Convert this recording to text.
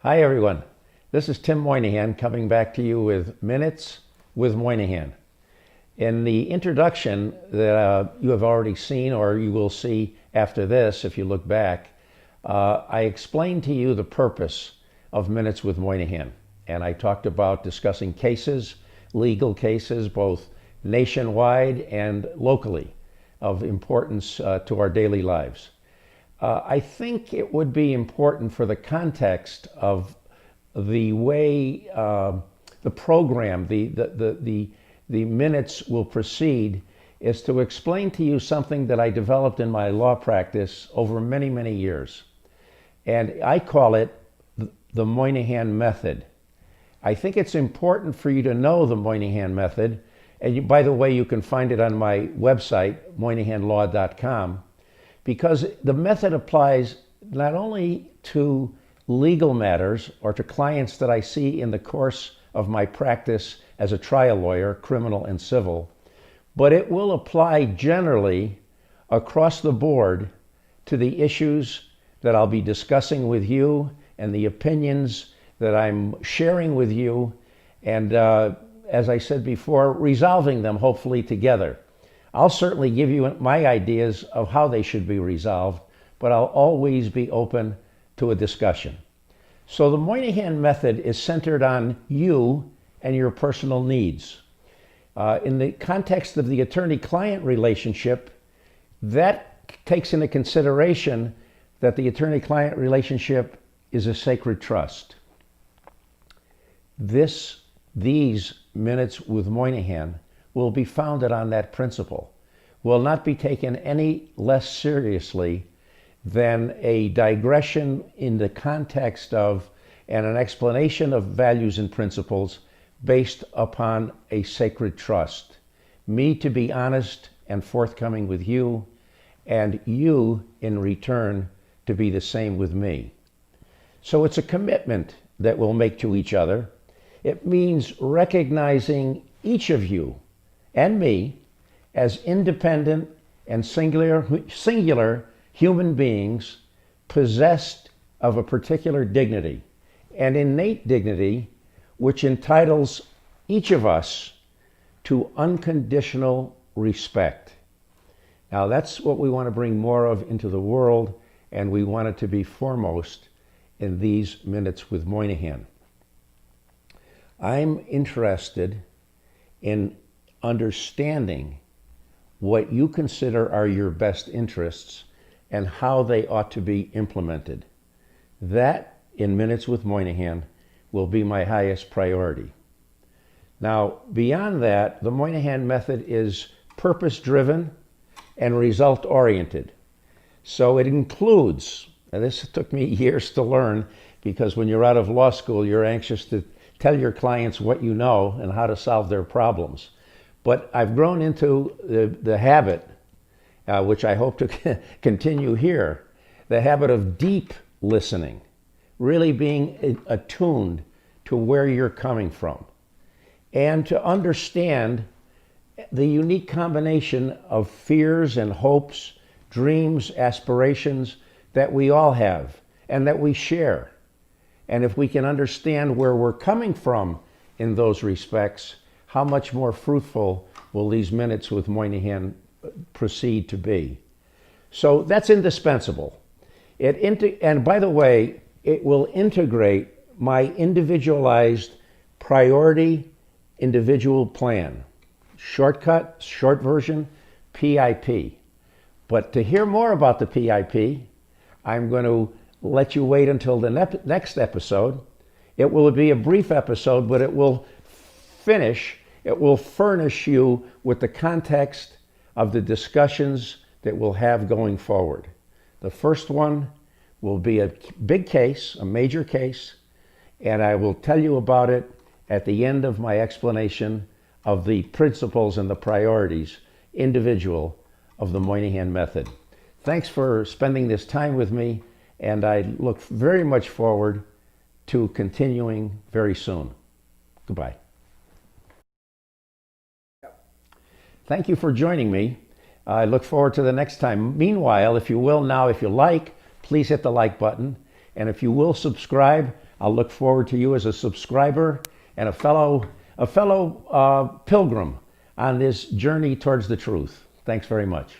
Hi everyone, this is Tim Moynahan coming back to you with Minutes with Moynahan. In the introduction that you have already seen, or you will see after this if you look back, I explained to you the purpose of Minutes with Moynahan. And I talked about discussing cases, legal cases, both nationwide and locally, of importance to our daily lives. I think it would be important for the context of the way the program, the minutes will proceed, is to explain to you something that I developed in my law practice over many, many years. And I call it the Moynahan Method. I think it's important for you to know the Moynahan Method. And by the way, you can find it on my website, moynahanlaw.com. Because the method applies not only to legal matters or to clients that I see in the course of my practice as a trial lawyer, criminal and civil, but it will apply generally across the board to the issues that I'll be discussing with you and the opinions that I'm sharing with you, and as I said before, resolving them hopefully together. I'll certainly give you my ideas of how they should be resolved, but I'll always be open to a discussion. So the Moynahan Method is centered on you and your personal needs. In the context of the attorney-client relationship, that takes into consideration that the attorney-client relationship is a sacred trust. These Minutes with Moynahan will be founded on that principle, will not be taken any less seriously than a digression in the context of and an explanation of values and principles based upon a sacred trust. Me to be honest and forthcoming with you, and you in return to be the same with me. So it's a commitment that we'll make to each other. It means recognizing each of you and me as independent and singular human beings possessed of a particular dignity, an innate dignity which entitles each of us to unconditional respect. Now that's what we want to bring more of into the world, and we want it to be foremost in these Minutes with Moynahan. I'm interested in understanding what you consider are your best interests and how they ought to be implemented. That, in Minutes with Moynahan, will be my highest priority. Now, beyond that, the Moynahan Method is purpose-driven and result-oriented. So it includes, and this took me years to learn, because when you're out of law school, you're anxious to tell your clients what you know and how to solve their problems. But I've grown into the habit, which I hope to continue here, the habit of deep listening, really being attuned to where you're coming from, and to understand the unique combination of fears and hopes, dreams, aspirations that we all have and that we share. And if we can understand where we're coming from in those respects, how much more fruitful will these Minutes with Moynahan proceed to be? So that's indispensable. And by the way, it will integrate my individualized priority individual plan. Shortcut, short version, PIP. But to hear more about the PIP, I'm going to let you wait until the next episode. It will be a brief episode, but it will furnish you with the context of the discussions that we'll have going forward. The first one will be a big case, a major case, and I will tell you about it at the end of my explanation of the principles and the priorities, individual, of the Moynahan Method. Thanks for spending this time with me, and I look very much forward to continuing very soon. Goodbye. Thank you for joining me. I look forward to the next time. Meanwhile, if you will now, if you like, please hit the like button. And if you will subscribe, I'll look forward to you as a subscriber and a fellow pilgrim on this journey towards the truth. Thanks very much.